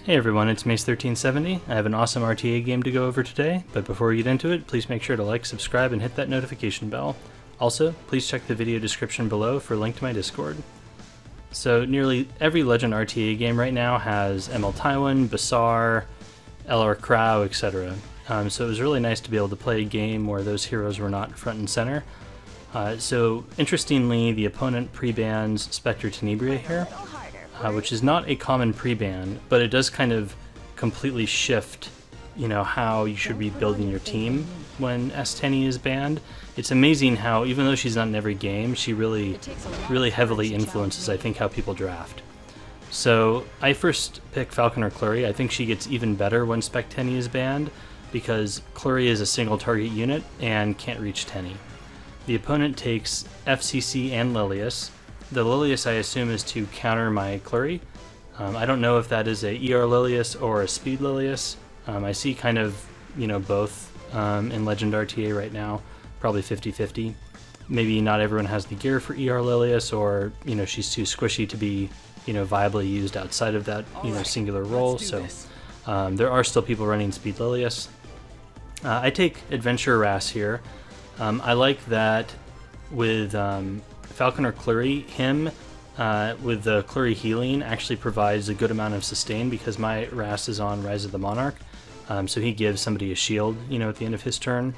Hey everyone, it's Mace1370. I have an awesome RTA game to go over today, but before we get into it, please make sure to like, subscribe, and hit that notification bell. Also, please check the video description below for a link to my Discord. So nearly every Legend RTA game right now has ML Tywin, Basar, LR Krau, etc. So it was really nice to be able to play a game where those heroes were not front and center. So interestingly, the opponent pre-bans Spectre Tenebria here, which is not a common pre-ban, but it does kind of completely shift, how you should be building your team when S10 is banned. It's amazing how, even though she's not in every game, she really heavily influences, I think, how people draft. So I first pick Falconer Clury. I think she gets even better when Spec Tenny is banned, because Clury is a single target unit and can't reach Tenny. The opponent takes FCC and Lilius. The Lilius I assume is to counter my Clury. I don't know if that is a ER Lilius or a Speed Lilius. I see kind of, both in Legend RTA right now, probably 50-50. Maybe not everyone has the gear for ER Lilius, or, she's too squishy to be, viably used outside of that, singular role. So there are still people running Speed Lilius. I take Adventure Wrasse here. I like that with Falconer Clury, with the Clury healing actually provides a good amount of sustain because my Wrasse is on Rise of the Monarch, so he gives somebody a shield, at the end of his turn,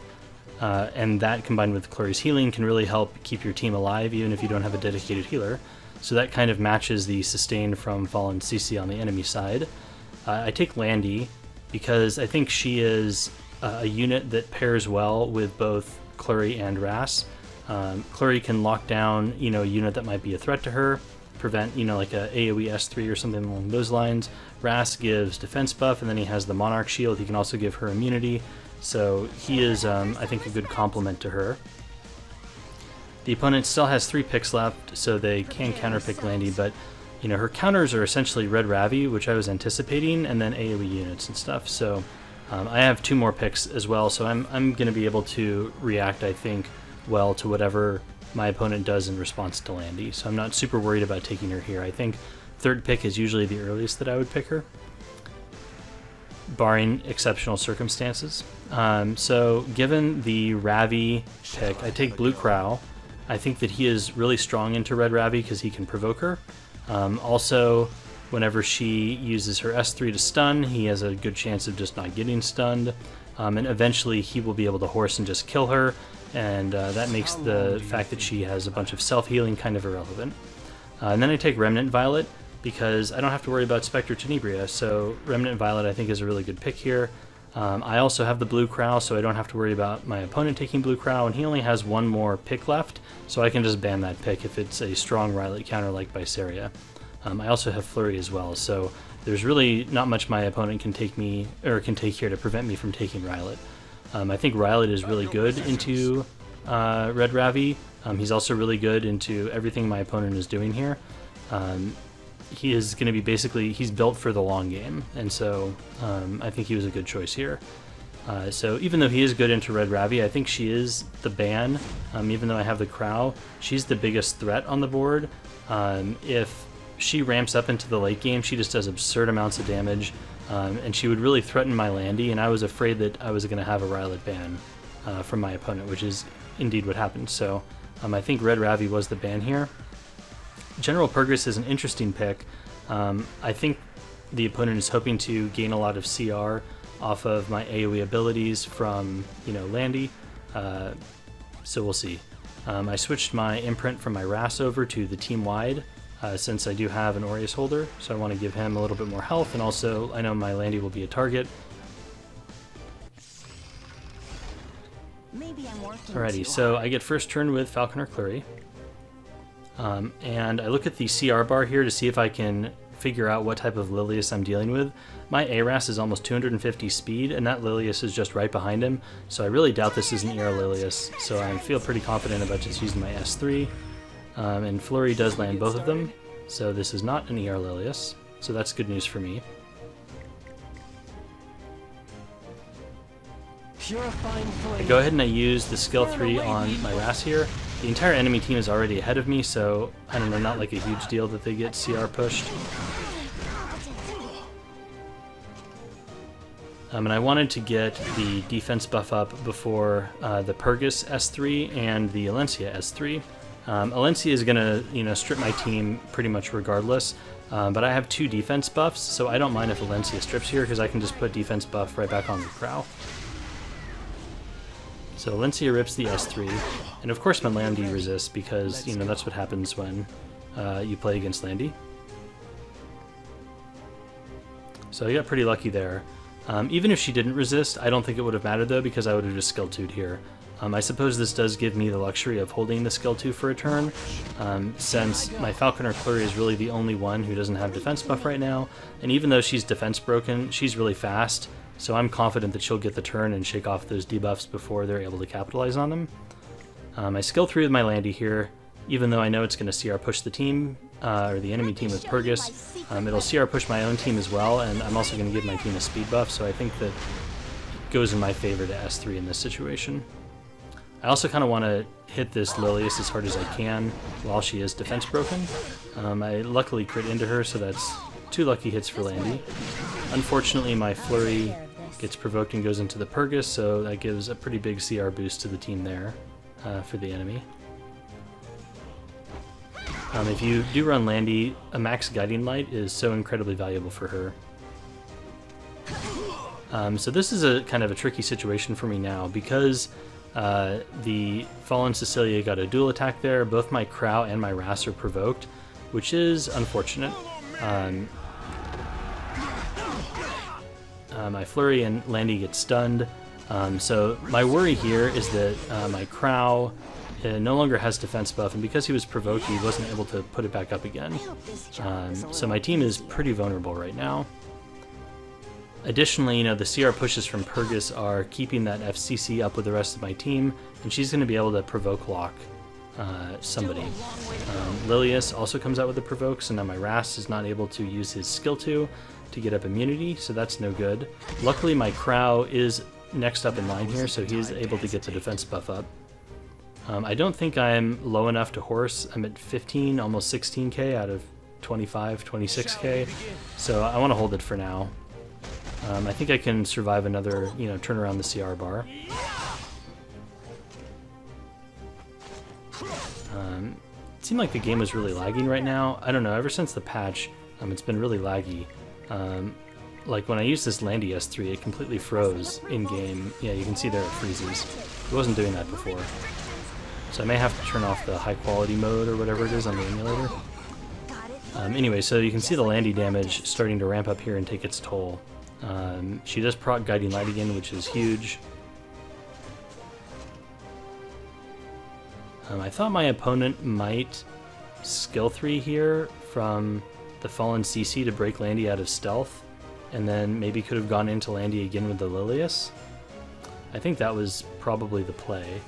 and that combined with Clury's healing can really help keep your team alive even if you don't have a dedicated healer. So that kind of matches the sustain from Fallen CC on the enemy side. I take Landy because I think she is a unit that pairs well with both Clury and Wrasse. Clury can lock down, a unit that might be a threat to her, prevent, like a AoE S3 or something along those lines. Wrasse gives defense buff, and then he has the Monarch shield. He can also give her immunity, so he is, I think, a good complement to her. The opponent still has 3 picks left, so they can counterpick Landy, but, her counters are essentially Red Ravi, which I was anticipating, and then AoE units and stuff, so I have 2 more picks as well, so I'm going to be able to react, I think, well to whatever my opponent does in response to Landy, so I'm not super worried about taking her here. I think 3rd pick is usually the earliest that I would pick her, barring exceptional circumstances. So given the Ravi pick, I take Blue Krau. I think that he is really strong into Red Ravi because he can provoke her. Also, whenever she uses her S3 to stun, he has a good chance of just not getting stunned, and eventually he will be able to horse and just kill her, and that makes the fact that she has a bunch of self-healing kind of irrelevant. And then I take Remnant Violet because I don't have to worry about Spectre Tenebria, so Remnant Violet I think is a really good pick here. I also have the Blue Krau, so I don't have to worry about my opponent taking Blue Krau, and he only has 1 more pick left, so I can just ban that pick if it's a strong Rilet counter like Viseria. I also have Flurry as well, so there's really not much my opponent can take here to prevent me from taking Rilet. I think Rilet is really good into Red Ravi. He's also really good into everything my opponent is doing here. He is going to be he's built for the long game, and so I think he was a good choice here. So even though he is good into Red Ravi, I think she is the ban. Even though I have the Krau, she's the biggest threat on the board. If she ramps up into the late game, she just does absurd amounts of damage. And she would really threaten my Landy, and I was afraid that I was going to have a Rilet ban from my opponent, which is indeed what happened. So I think Red Ravi was the ban here. General Purgus is an interesting pick. I think the opponent is hoping to gain a lot of CR off of my AoE abilities from, Landy. So we'll see. I switched my imprint from my Wrasse over to the team-wide, since I do have an Aureus holder, so I want to give him a little bit more health, and also I know my Landy will be a target. Alrighty, so I get first turn with Falconer Clury, and I look at the CR bar here to see if I can figure out what type of Lilius I'm dealing with. My Wrasse is almost 250 speed, and that Lilius is just right behind him, so I really doubt this is an ER Lilius, so I feel pretty confident about just using my S3. And Flurry does land both of them, so this is not an ER Lilius, so that's good news for me. I go ahead and I use the skill 3 on my Wrasse here. The entire enemy team is already ahead of me, so I don't know, not like a huge deal that they get CR pushed. And I wanted to get the defense buff up before the Purgus S3 and the Alencia S3. Alencia is going to, strip my team pretty much regardless, but I have 2 defense buffs, so I don't mind if Alencia strips here because I can just put defense buff right back on the Krau. So Alencia rips the S3, and of course my Landy resists because, that's what happens when you play against Landy. So I got pretty lucky there. Even if she didn't resist, I don't think it would have mattered though, because I would have just skill 2'd here. I suppose this does give me the luxury of holding the skill 2 for a turn, since my Falconer Flurry is really the only one who doesn't have defense buff right now, and even though she's defense broken, she's really fast, so I'm confident that she'll get the turn and shake off those debuffs before they're able to capitalize on them. I skill 3 with my Landy here, even though I know it's going to CR push the team, or the enemy team with Purgus. It'll CR push my own team as well, and I'm also going to give my team a speed buff, so I think that it goes in my favor to S3 in this situation. I also kind of want to hit this Lilius as hard as I can while she is defense broken. I luckily crit into her, so that's 2 lucky hits for Landy. Unfortunately, my Flurry gets provoked and goes into the Purgus, so that gives a pretty big CR boost to the team there for the enemy. If you do run Landy, a max Guiding Light is so incredibly valuable for her. So this is a kind of a tricky situation for me now, because the Fallen Cecilia got a dual attack there. Both my Krau and my Wrasse are provoked, which is unfortunate. My Flurry and Landy get stunned. So my worry here is that my Krau no longer has defense buff, and because he was provoked, he wasn't able to put it back up again. So my team is pretty vulnerable right now. Additionally, the CR pushes from Purgus are keeping that FCC up with the rest of my team, and she's going to be able to provoke lock somebody. Lilius also comes out with a provoke, so now my Wrasse is not able to use his skill 2 to get up immunity, so that's no good. Luckily, my Krau is next up in line here, so he's able to get the defense buff up. I don't think I'm low enough to horse. I'm at 15, almost 16k out of 25, 26k, so I want to hold it for now. I think I can survive another, turn around the CR bar. It seemed like the game was really lagging right now. I don't know, ever since the patch, it's been really laggy. Like when I used this Landy S3, it completely froze in-game. Yeah, you can see there it freezes. It wasn't doing that before. So I may have to turn off the high quality mode or whatever it is on the emulator. Anyway, so you can see the Landy damage starting to ramp up here and take its toll. She does proc Guiding Light again, which is huge. I thought my opponent might skill 3 here from the Fallen CC to break Landy out of stealth, and then maybe could have gone into Landy again with the Lilius. I think that was probably the play.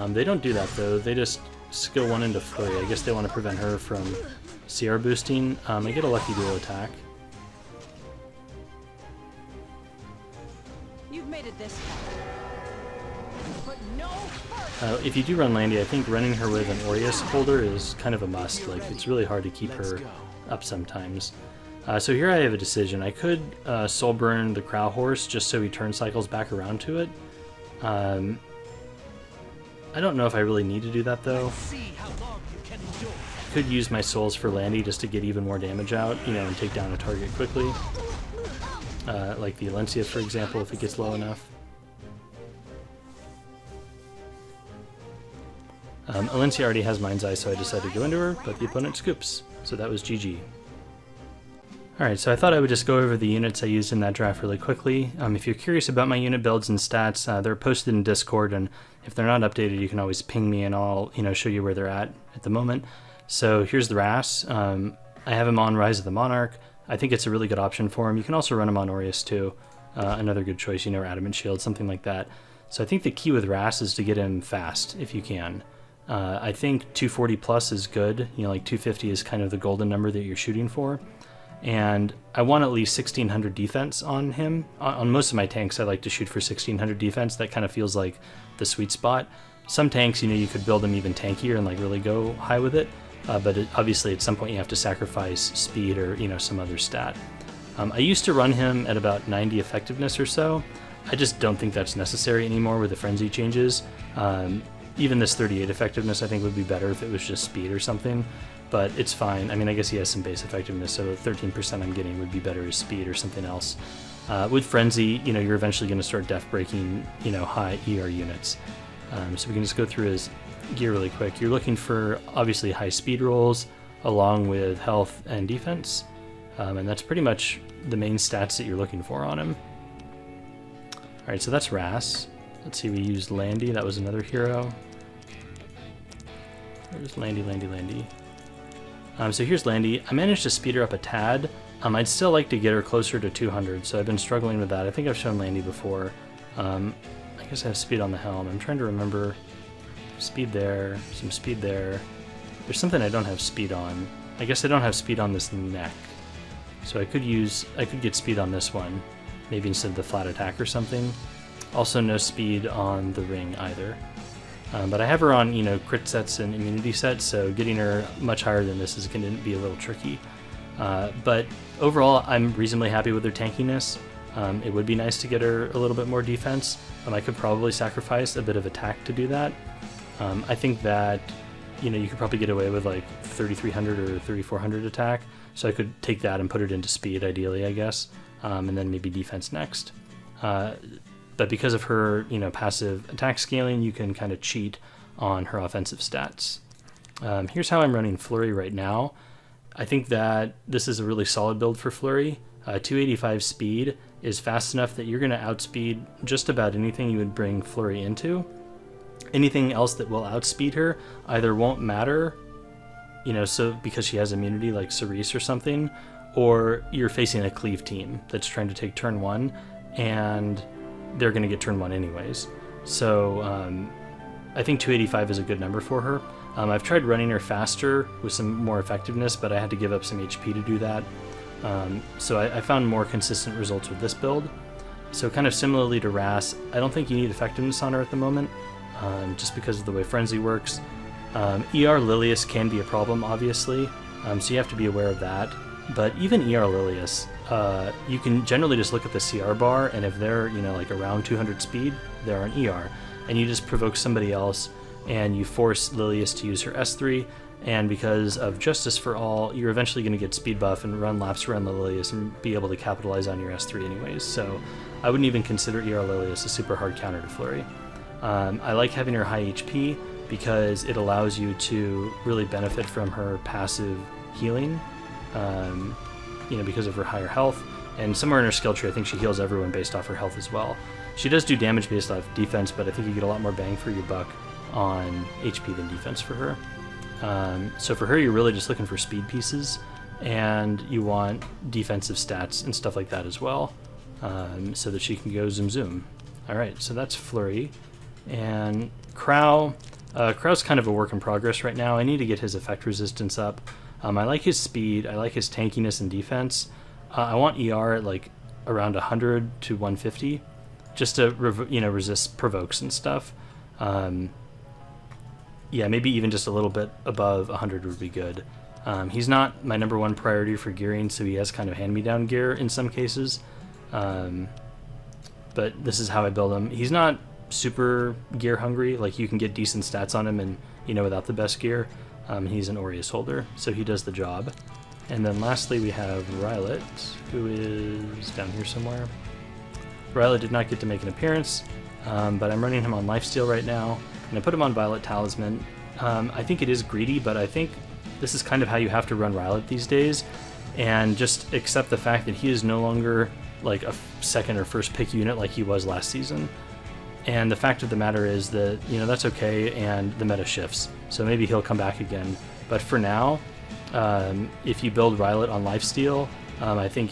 They don't do that though, they just skill 1 into Flurry. I guess they want to prevent her from CR boosting. I get a lucky dual attack. You've made it this far. But no if you do run Landy, I think running her with an Aureus holder is kind of a must. Like, it's really hard to keep her up sometimes. So here I have a decision. I could soul burn the Krau horse just so he turn cycles back around to it. I don't know if I really need to do that though. I could use my souls for Landy just to get even more damage out, and take down a target quickly. Like the Alencia, for example, if it gets low enough. Alencia already has Mind's Eye, so I decided to go into her, but the opponent scoops. So that was GG. Alright, so I thought I would just go over the units I used in that draft really quickly. If you're curious about my unit builds and stats, they're posted in Discord, and if they're not updated, you can always ping me and I'll show you where they're at the moment. So here's the Wrasse. I have him on Rise of the Monarch. I think it's a really good option for him. You can also run him on Aureus too. Another good choice, or Adamant Shield, something like that. So I think the key with Wrasse is to get him fast, if you can. I think 240 plus is good. Like 250 is kind of the golden number that you're shooting for. And I want at least 1600 defense on him. On most of my tanks, I like to shoot for 1600 defense. That kind of feels like the sweet spot. Some tanks, you could build them even tankier and like really go high with it. But obviously at some point you have to sacrifice speed or, some other stat. I used to run him at about 90 effectiveness or so. I just don't think that's necessary anymore with the frenzy changes. Even this 38 effectiveness I think would be better if it was just speed or something, but it's fine. I mean, I guess he has some base effectiveness, so the 13% I'm getting would be better as speed or something else. With frenzy, you know, you're eventually going to start def breaking, you know, high ER units. So we can just go through his gear really quick. You're looking for obviously high speed rolls along with health and defense, and that's pretty much the main stats that you're looking for on him. Alright, so that's Wrasse. Let's see, we used Landy, that was another hero. Where's Landy? So here's Landy. I managed to speed her up a tad. I'd still like to get her closer to 200, so I've been struggling with that. I think I've shown Landy before. I guess I have speed on the helm. I'm trying to remember. Speed there, some speed there. There's something I don't have speed on. I guess I don't have speed on this neck. So I could get speed on this one. Maybe instead of the flat attack or something. Also no speed on the ring either. But I have her on, you know, crit sets and immunity sets, so getting her much higher than this is going to be a little tricky. But overall, I'm reasonably happy with her tankiness. It would be nice to get her a little bit more defense. I could probably sacrifice a bit of attack to do that. I think that, you know, you could probably get away with like 3,300 or 3,400 attack, so I could take that and put it into speed ideally, I guess, and then maybe defense next. But because of her, you know, passive attack scaling, you can kind of cheat on her offensive stats. Here's how I'm running Flurry right now. I think that this is a really solid build for Flurry. 285 speed is fast enough that you're going to outspeed just about anything you would bring Flurry into. Anything else that will outspeed her either won't matter, you know, so because she has immunity like Cerise or something, or you're facing a cleave team that's trying to take turn 1 and they're going to get turn 1 anyways. So I think 285 is a good number for her. I've tried running her faster with some more effectiveness, but I had to give up some HP to do that. So I found more consistent results with this build. So kind of similarly to Wrasse, I don't think you need effectiveness on her at the moment, just because of the way Frenzy works. ER Lilius can be a problem, obviously, so you have to be aware of that. But even ER Lilius, you can generally just look at the CR bar, and if they're, you know, like around 200 speed, they're on ER. And you just provoke somebody else, and you force Lilius to use her S3, and because of Justice for All, you're eventually going to get speed buff and run laps around the Lilius and be able to capitalize on your S3 anyways. So I wouldn't even consider ER Lilius a super hard counter to Flurry. I like having her high HP because it allows you to really benefit from her passive healing, you know, because of her higher health. And somewhere in her skill tree, I think she heals everyone based off her health as well. She does do damage based off defense, but I think you get a lot more bang for your buck on HP than defense for her. So for her, you're really just looking for speed pieces, and you want defensive stats and stuff like that as well, so that she can go zoom zoom. Alright, so that's Flurry. And Krau. Krau's kind of a work in progress right now. I need to get his effect resistance up. I like his speed, I like his tankiness and defense. I want ER at like around 100 to 150, just to resist provokes and stuff. Yeah, maybe even just a little bit above 100 would be good. He's not my number one priority for gearing, so he has kind of hand-me-down gear in some cases. But this is how I build him. He's not super gear hungry. Like, you can get decent stats on him, and without the best gear. He's an Aureus holder, so he does the job. And then lastly, we have Rilet, who is down here somewhere. Rilet did not get to make an appearance, but I'm running him on Lifesteal right now. And I put him on Violet Talisman. I think it is greedy, but I think this is kind of how you have to run Rilet these days, and just accept the fact that he is no longer like a second or first pick unit like he was last season. And the fact of the matter is that, that's okay, and the meta shifts. So maybe he'll come back again. But for now, if you build Rilet on Lifesteal, I think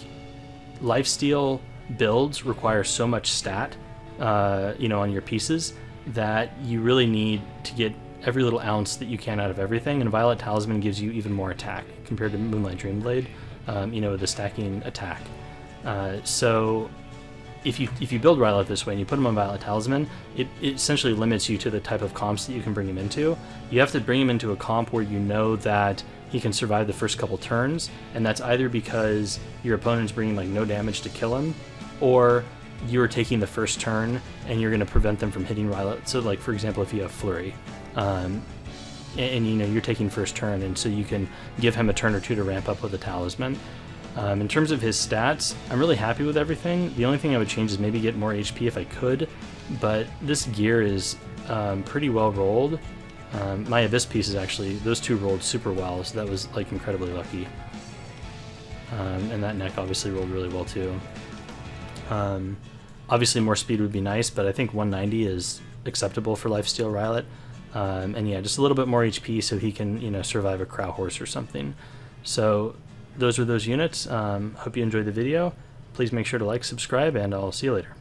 Lifesteal builds require so much stat, on your pieces, that you really need to get every little ounce that you can out of everything, and Violet Talisman gives you even more attack compared to Moonlight Dreamblade, with the stacking attack. So if you build Rilet this way and you put him on Violet Talisman, it essentially limits you to the type of comps that you can bring him into. You have to bring him into a comp where you know that he can survive the first couple turns, and that's either because your opponent's bringing like no damage to kill him, or you're taking the first turn and you're going to prevent them from hitting Rilet. So like, for example, if you have Flurry, and you know you're taking first turn, and so you can give him a turn or two to ramp up with a Talisman. In terms of his stats, I'm really happy with everything. The only thing I would change is maybe get more HP if I could, but this gear is pretty well rolled. My Abyss pieces actually, those two rolled super well, so that was like incredibly lucky. And that neck obviously rolled really well too. Obviously more speed would be nice, but I think 190 is acceptable for Lifesteal Rilet. And yeah, just a little bit more HP so he can, you know, survive a Krau horse or something. So those are those units. Hope you enjoyed the video. Please make sure to like, subscribe, and I'll see you later.